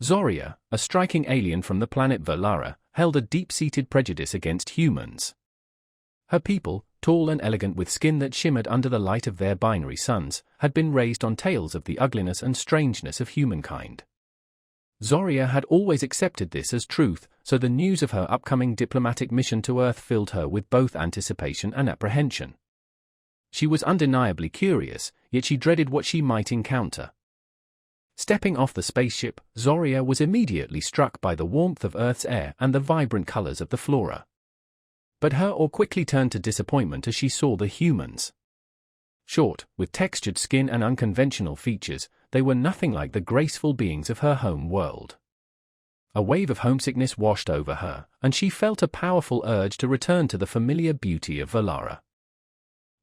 Zoria, a striking alien from the planet Valara, held a deep-seated prejudice against humans. Her people, tall and elegant with skin that shimmered under the light of their binary suns, had been raised on tales of the ugliness and strangeness of humankind. Zoria had always accepted this as truth, so the news of her upcoming diplomatic mission to Earth filled her with both anticipation and apprehension. She was undeniably curious, yet she dreaded what she might encounter. Stepping off the spaceship, Zoria was immediately struck by the warmth of Earth's air and the vibrant colors of the flora. But her awe quickly turned to disappointment as she saw the humans. Short, with textured skin and unconventional features, they were nothing like the graceful beings of her home world. A wave of homesickness washed over her, and she felt a powerful urge to return to the familiar beauty of Valara.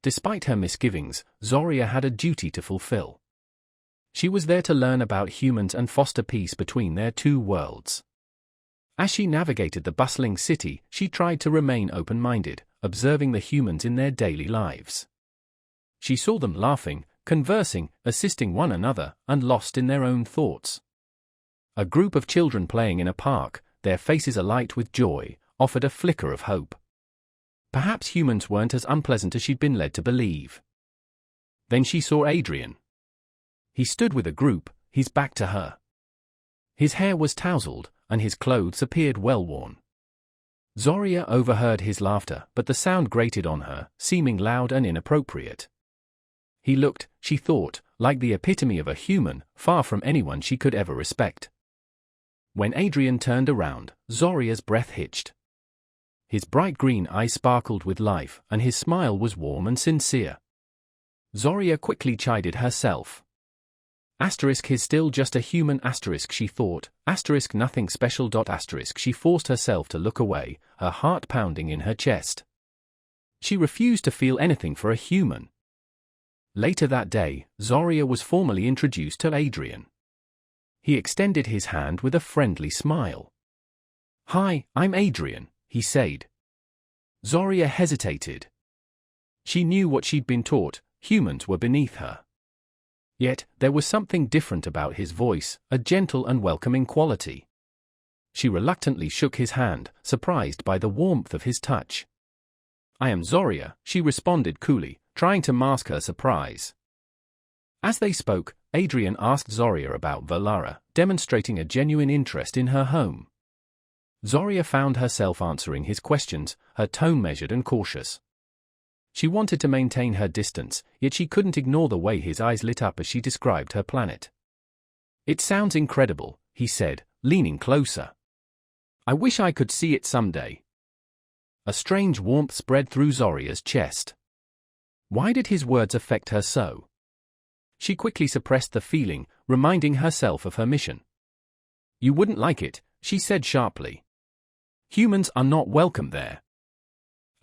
Despite her misgivings, Zoria had a duty to fulfill. She was there to learn about humans and foster peace between their two worlds. As she navigated the bustling city, she tried to remain open-minded, observing the humans in their daily lives. She saw them laughing, conversing, assisting one another, and lost in their own thoughts. A group of children playing in a park, their faces alight with joy, offered a flicker of hope. Perhaps humans weren't as unpleasant as she'd been led to believe. Then she saw Adrian. He stood with a group, his back to her. His hair was tousled, and his clothes appeared well-worn. Zoria overheard his laughter, but the sound grated on her, seeming loud and inappropriate. He looked, she thought, like the epitome of a human, far from anyone she could ever respect. When Adrian turned around, Zoria's breath hitched. His bright green eyes sparkled with life, and his smile was warm and sincere. Zoria quickly chided herself. He's still just a human, she thought, nothing special. She forced herself to look away, her heart pounding in her chest. She refused to feel anything for a human. Later that day, Zoria was formally introduced to Adrian. He extended his hand with a friendly smile. "Hi, I'm Adrian," he said. Zoria hesitated. She knew what she'd been taught, humans were beneath her. Yet, there was something different about his voice, a gentle and welcoming quality. She reluctantly shook his hand, surprised by the warmth of his touch. "I am Zoria," she responded coolly, trying to mask her surprise. As they spoke, Adrian asked Zoria about Valara, demonstrating a genuine interest in her home. Zoria found herself answering his questions, her tone measured and cautious. She wanted to maintain her distance, yet she couldn't ignore the way his eyes lit up as she described her planet. "It sounds incredible," he said, leaning closer. "I wish I could see it someday." A strange warmth spread through Zoria's chest. Why did his words affect her so? She quickly suppressed the feeling, reminding herself of her mission. "You wouldn't like it," she said sharply. "Humans are not welcome there."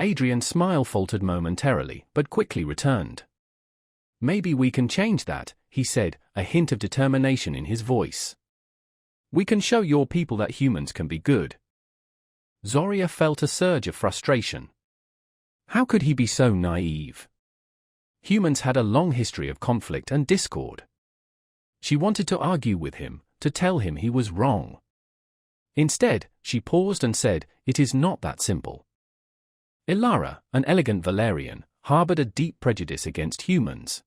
Adrian's smile faltered momentarily, but quickly returned. "Maybe we can change that," he said, a hint of determination in his voice. "We can show your people that humans can be good." Zoria felt a surge of frustration. How could he be so naive? Humans had a long history of conflict and discord. She wanted to argue with him, to tell him he was wrong. Instead, she paused and said, "It is not that simple." Ilara, an elegant Valarian, harbored a deep prejudice against humans.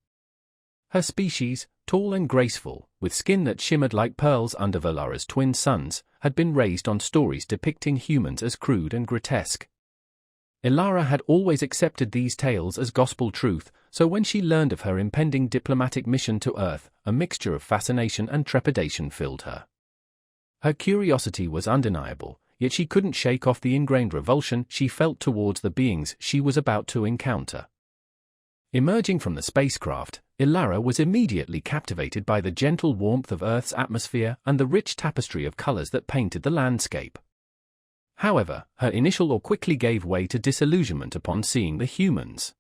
Her species, tall and graceful, with skin that shimmered like pearls under Valara's twin suns, had been raised on stories depicting humans as crude and grotesque. Ilara had always accepted these tales as gospel truth, so when she learned of her impending diplomatic mission to Earth, a mixture of fascination and trepidation filled her. Her curiosity was undeniable, yet she couldn't shake off the ingrained revulsion she felt towards the beings she was about to encounter. Emerging from the spacecraft, Ilara was immediately captivated by the gentle warmth of Earth's atmosphere and the rich tapestry of colors that painted the landscape. However, her initial awe quickly gave way to disillusionment upon seeing the humans.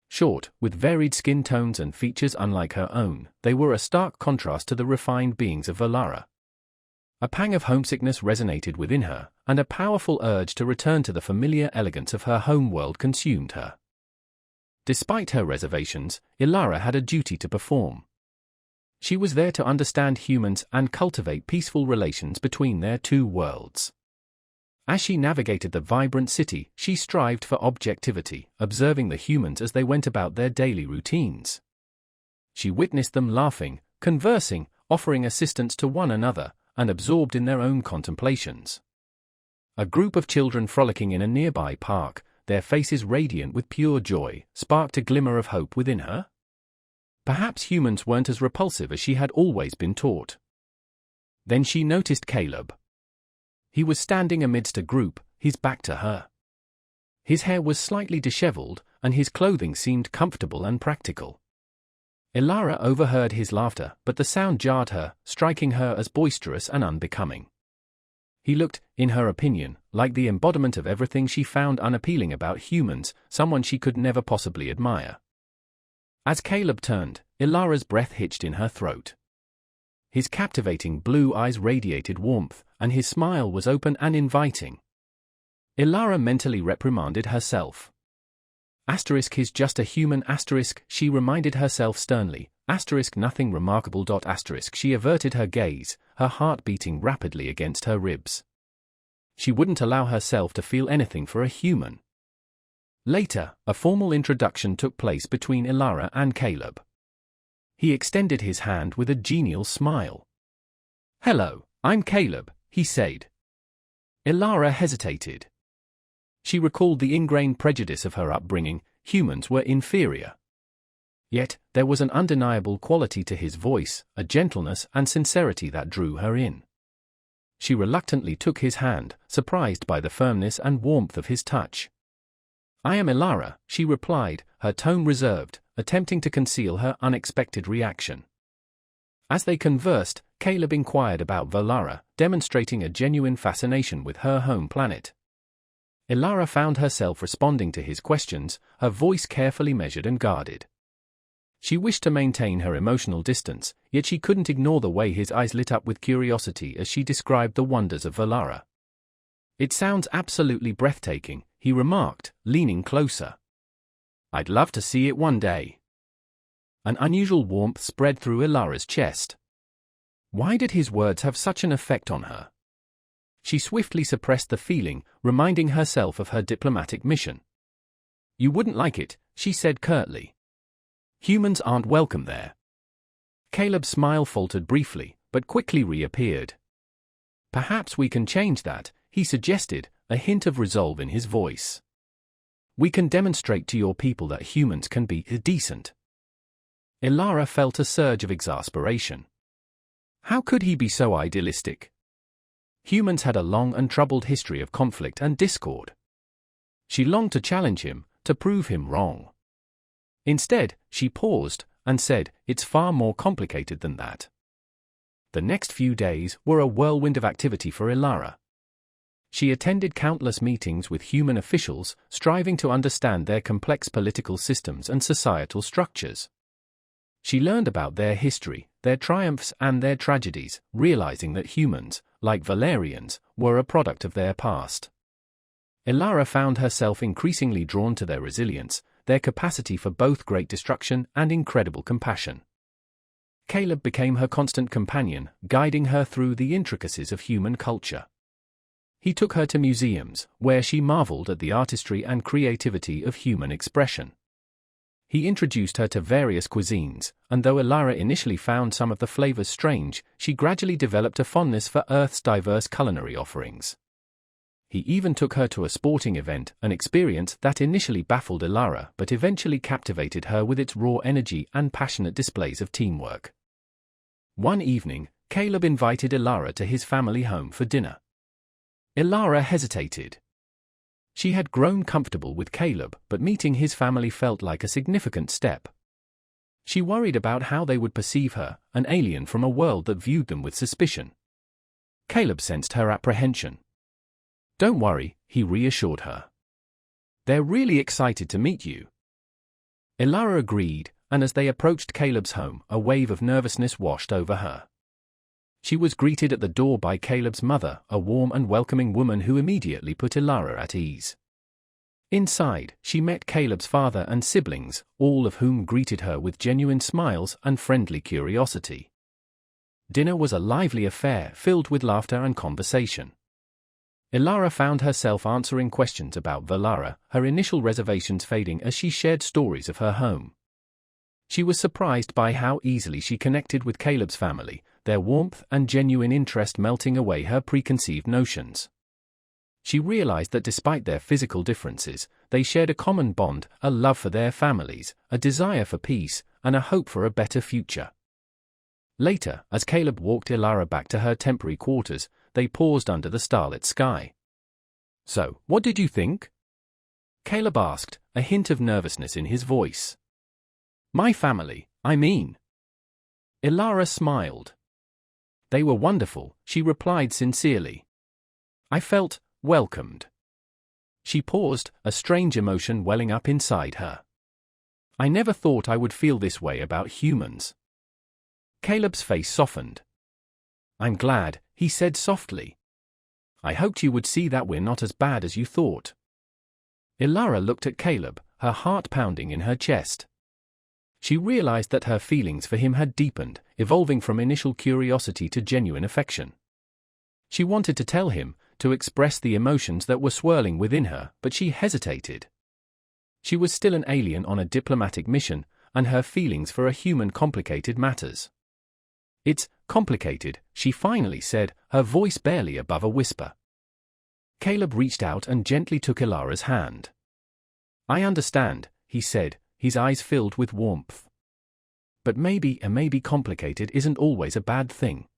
Short, with varied skin tones and features unlike her own, they were a stark contrast to the refined beings of Valara. A pang of homesickness resonated within her, and a powerful urge to return to the familiar elegance of her home world consumed her. Despite her reservations, Ilara had a duty to perform. She was there to understand humans and cultivate peaceful relations between their two worlds. As she navigated the vibrant city, she strived for objectivity, observing the humans as they went about their daily routines. She witnessed them laughing, conversing, offering assistance to one another, and absorbed in their own contemplations. A group of children frolicking in a nearby park, their faces radiant with pure joy, sparked a glimmer of hope within her. Perhaps humans weren't as repulsive as she had always been taught. Then she noticed Caleb. He was standing amidst a group, his back to her. His hair was slightly disheveled, and his clothing seemed comfortable and practical. Elara overheard his laughter, but the sound jarred her, striking her as boisterous and unbecoming. He looked, in her opinion, like the embodiment of everything she found unappealing about humans, someone she could never possibly admire. As Caleb turned, Elara's breath hitched in her throat. His captivating blue eyes radiated warmth, and his smile was open and inviting. Elara mentally reprimanded herself. He's just a human, she reminded herself sternly, nothing remarkable. She averted her gaze, her heart beating rapidly against her ribs. She wouldn't allow herself to feel anything for a human. Later, a formal introduction took place between Elara and Caleb. He extended his hand with a genial smile. "Hello, I'm Caleb," he said. Elara hesitated. She recalled the ingrained prejudice of her upbringing: humans were inferior. Yet, there was an undeniable quality to his voice, a gentleness and sincerity that drew her in. She reluctantly took his hand, surprised by the firmness and warmth of his touch. "I am Elara," she replied, her tone reserved, attempting to conceal her unexpected reaction. As they conversed, Caleb inquired about Valara, demonstrating a genuine fascination with her home planet. Elara found herself responding to his questions, her voice carefully measured and guarded. She wished to maintain her emotional distance, yet she couldn't ignore the way his eyes lit up with curiosity as she described the wonders of Valara. "It sounds absolutely breathtaking," he remarked, leaning closer. "I'd love to see it one day." An unusual warmth spread through Elara's chest. Why did his words have such an effect on her? She swiftly suppressed the feeling, reminding herself of her diplomatic mission. "You wouldn't like it," she said curtly. "Humans aren't welcome there." Caleb's smile faltered briefly, but quickly reappeared. "Perhaps we can change that," he suggested, a hint of resolve in his voice. "We can demonstrate to your people that humans can be decent." Elara felt a surge of exasperation. How could he be so idealistic? Humans had a long and troubled history of conflict and discord. She longed to challenge him, to prove him wrong. Instead, she paused and said, "It's far more complicated than that." The next few days were a whirlwind of activity for Elara. She attended countless meetings with human officials, striving to understand their complex political systems and societal structures. She learned about their history, their triumphs and their tragedies, realizing that humans, like Valerians, were a product of their past. Elara found herself increasingly drawn to their resilience, their capacity for both great destruction and incredible compassion. Caleb became her constant companion, guiding her through the intricacies of human culture. He took her to museums, where she marveled at the artistry and creativity of human expression. He introduced her to various cuisines, and though Elara initially found some of the flavors strange, she gradually developed a fondness for Earth's diverse culinary offerings. He even took her to a sporting event, an experience that initially baffled Elara but eventually captivated her with its raw energy and passionate displays of teamwork. One evening, Caleb invited Elara to his family home for dinner. Elara hesitated. She had grown comfortable with Caleb, but meeting his family felt like a significant step. She worried about how they would perceive her, an alien from a world that viewed them with suspicion. Caleb sensed her apprehension. "Don't worry," he reassured her. "They're really excited to meet you." Elara agreed, and as they approached Caleb's home, a wave of nervousness washed over her. She was greeted at the door by Caleb's mother, a warm and welcoming woman who immediately put Elara at ease. Inside, she met Caleb's father and siblings, all of whom greeted her with genuine smiles and friendly curiosity. Dinner was a lively affair filled with laughter and conversation. Ilara found herself answering questions about Valara, her initial reservations fading as she shared stories of her home. She was surprised by how easily she connected with Caleb's family, their warmth and genuine interest melting away her preconceived notions. She realized that despite their physical differences, they shared a common bond, a love for their families, a desire for peace, and a hope for a better future. Later, as Caleb walked Ilara back to her temporary quarters, they paused under the starlit sky. "So, what did you think?" Caleb asked, a hint of nervousness in his voice. "My family, I mean." Ilara smiled. "They were wonderful," she replied sincerely. "I felt welcomed." She paused, a strange emotion welling up inside her. "I never thought I would feel this way about humans." Caleb's face softened. "I'm glad," he said softly. "I hoped you would see that we're not as bad as you thought." Ilara looked at Caleb, her heart pounding in her chest. She realized that her feelings for him had deepened, evolving from initial curiosity to genuine affection. She wanted to tell him, to express the emotions that were swirling within her, but she hesitated. She was still an alien on a diplomatic mission, and her feelings for a human complicated matters. "It's complicated," she finally said, her voice barely above a whisper. Caleb reached out and gently took Ilara's hand. "I understand," he said, his eyes filled with warmth. "But maybe complicated isn't always a bad thing."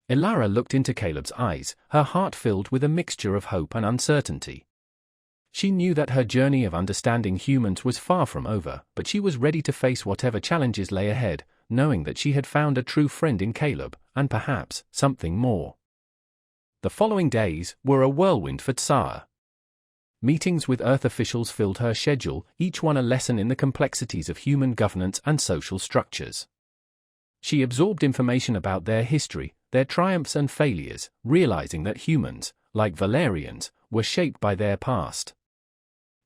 Ilara looked into Caleb's eyes, her heart filled with a mixture of hope and uncertainty. She knew that her journey of understanding humans was far from over, but she was ready to face whatever challenges lay ahead, knowing that she had found a true friend in Caleb, and perhaps something more. The following days were a whirlwind for Tsar. Meetings with Earth officials filled her schedule, each one a lesson in the complexities of human governance and social structures. She absorbed information about their history, their triumphs and failures, realizing that humans, like Valerians, were shaped by their past.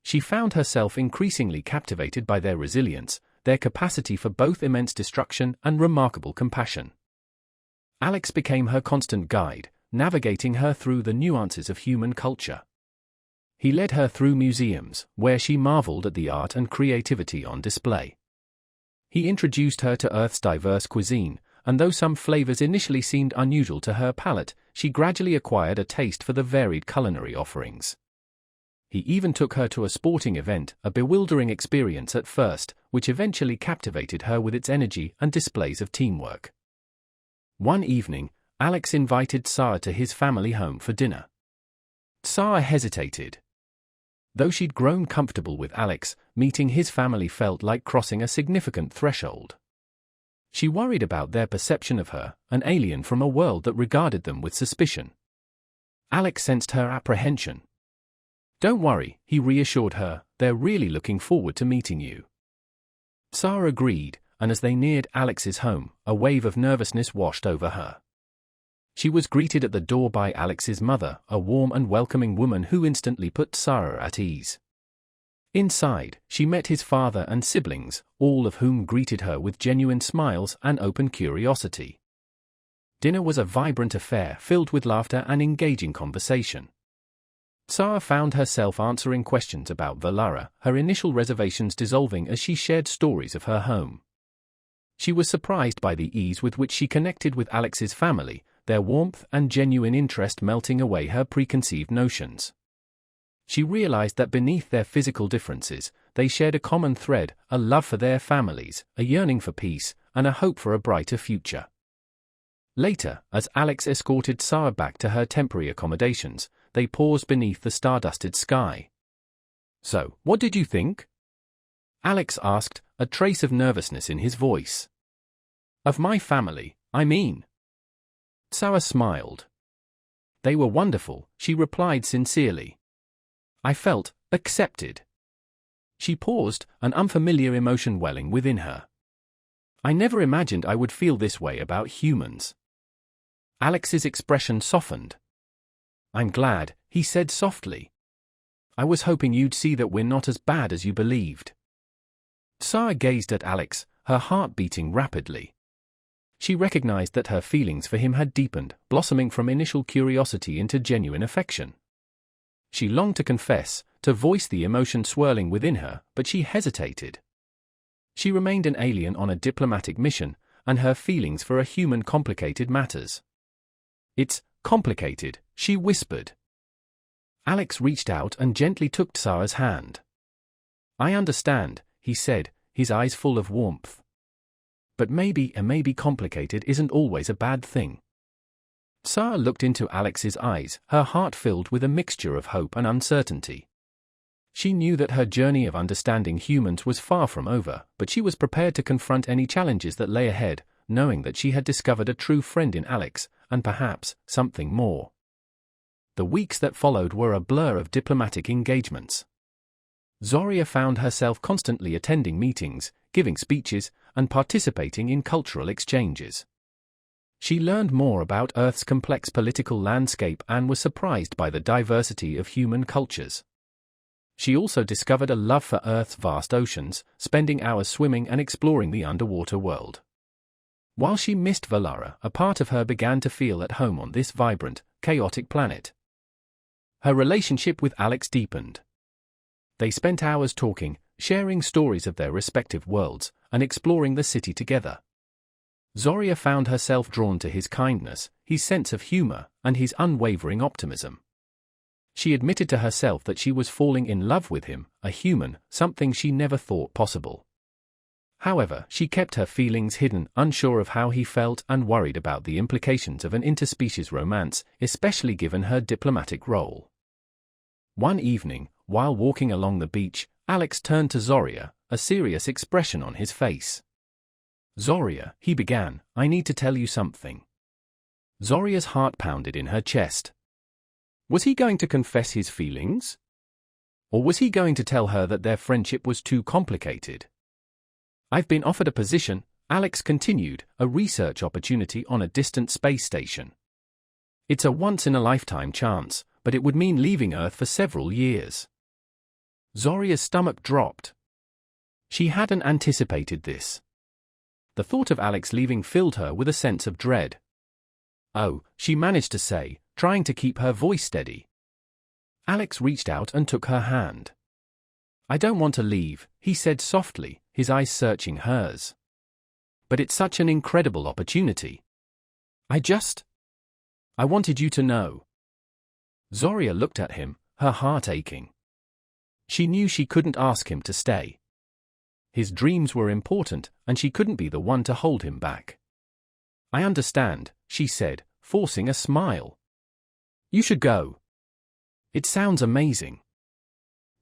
She found herself increasingly captivated by their resilience, their capacity for both immense destruction and remarkable compassion. Alex became her constant guide, navigating her through the nuances of human culture. He led her through museums, where she marveled at the art and creativity on display. He introduced her to Earth's diverse cuisine, and though some flavors initially seemed unusual to her palate, she gradually acquired a taste for the varied culinary offerings. He even took her to a sporting event, a bewildering experience at first, which eventually captivated her with its energy and displays of teamwork. One evening, Alex invited Tsar to his family home for dinner. Tsar hesitated. Though she'd grown comfortable with Alex, meeting his family felt like crossing a significant threshold. She worried about their perception of her, an alien from a world that regarded them with suspicion. Alex sensed her apprehension. "Don't worry," he reassured her, "they're really looking forward to meeting you." Tsar agreed, and as they neared Alex's home, a wave of nervousness washed over her. She was greeted at the door by Alex's mother, a warm and welcoming woman who instantly put Tsar at ease. Inside, she met his father and siblings, all of whom greeted her with genuine smiles and open curiosity. Dinner was a vibrant affair filled with laughter and engaging conversation. Tsar found herself answering questions about Valara, her initial reservations dissolving as she shared stories of her home. She was surprised by the ease with which she connected with Alex's family, their warmth and genuine interest melting away her preconceived notions. She realized that beneath their physical differences, they shared a common thread, a love for their families, a yearning for peace, and a hope for a brighter future. Later, as Alex escorted Tsar back to her temporary accommodations, they paused beneath the star-dusted sky. "So, what did you think?" Alex asked, a trace of nervousness in his voice. "Of my family, I mean." Tsar smiled. "They were wonderful," she replied sincerely. "I felt accepted." She paused, an unfamiliar emotion welling within her. "I never imagined I would feel this way about humans." Alex's expression softened. "I'm glad," he said softly. "I was hoping you'd see that we're not as bad as you believed." Tsar gazed at Alex, her heart beating rapidly. she recognized that her feelings for him had deepened, blossoming from initial curiosity into genuine affection. She longed to confess, to voice the emotion swirling within her, but she hesitated. She remained an alien on a diplomatic mission, and her feelings for a human complicated matters. "It's complicated," she whispered. Alex reached out and gently took Tsara's hand. "I understand," he said, his eyes full of warmth. "But maybe complicated isn't always a bad thing." Tsara looked into Alex's eyes, her heart filled with a mixture of hope and uncertainty. She knew that her journey of understanding humans was far from over, but she was prepared to confront any challenges that lay ahead, knowing that she had discovered a true friend in Alex, and perhaps something more. The weeks that followed were a blur of diplomatic engagements. Zoria found herself constantly attending meetings, giving speeches, and participating in cultural exchanges. She learned more about Earth's complex political landscape and was surprised by the diversity of human cultures. She also discovered a love for Earth's vast oceans, spending hours swimming and exploring the underwater world. While she missed Valara, a part of her began to feel at home on this vibrant, chaotic planet. Her relationship with Alex deepened. They spent hours talking, sharing stories of their respective worlds, and exploring the city together. Zoria found herself drawn to his kindness, his sense of humor, and his unwavering optimism. She admitted to herself that she was falling in love with him, a human, something she never thought possible. However, she kept her feelings hidden, unsure of how he felt and worried about the implications of an interspecies romance, especially given her diplomatic role. One evening, while walking along the beach, Alex turned to Zoria, a serious expression on his face. "Zoria," he began, "I need to tell you something." Zoria's heart pounded in her chest. Was he going to confess his feelings? Or was he going to tell her that their friendship was too complicated? "I've been offered a position," Alex continued, "a research opportunity on a distant space station. It's a once-in-a-lifetime chance, but it would mean leaving Earth for several years." Zoria's stomach dropped. She hadn't anticipated this. The thought of Alex leaving filled her with a sense of dread. "Oh," she managed to say, trying to keep her voice steady. Alex reached out and took her hand. "I don't want to leave," he said softly, his eyes searching hers. "But it's such an incredible opportunity. I wanted you to know." Zoria looked at him, her heart aching. She knew she couldn't ask him to stay. His dreams were important, and she couldn't be the one to hold him back. "I understand," she said, forcing a smile. "You should go. It sounds amazing."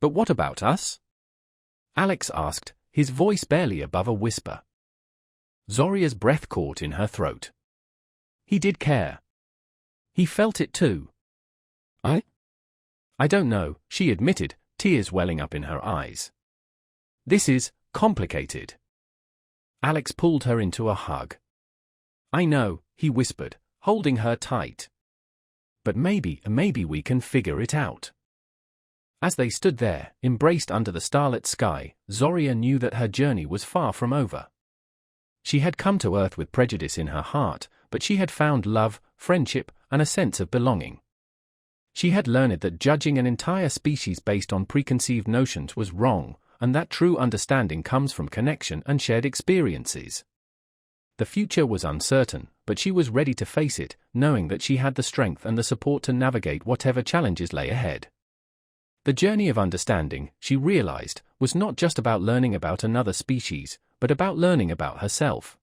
"But what about us?" Alex asked, his voice barely above a whisper. Zoria's breath caught in her throat. He did care. He felt it too. I don't know," she admitted, tears welling up in her eyes. "This is complicated." Alex pulled her into a hug. "I know," he whispered, holding her tight. "But maybe we can figure it out." As they stood there, embraced under the starlit sky, Zoria knew that her journey was far from over. She had come to Earth with prejudice in her heart, but she had found love, friendship, and a sense of belonging. She had learned that judging an entire species based on preconceived notions was wrong, and that true understanding comes from connection and shared experiences. The future was uncertain, but she was ready to face it, knowing that she had the strength and the support to navigate whatever challenges lay ahead. The journey of understanding, she realized, was not just about learning about another species, but about learning about herself.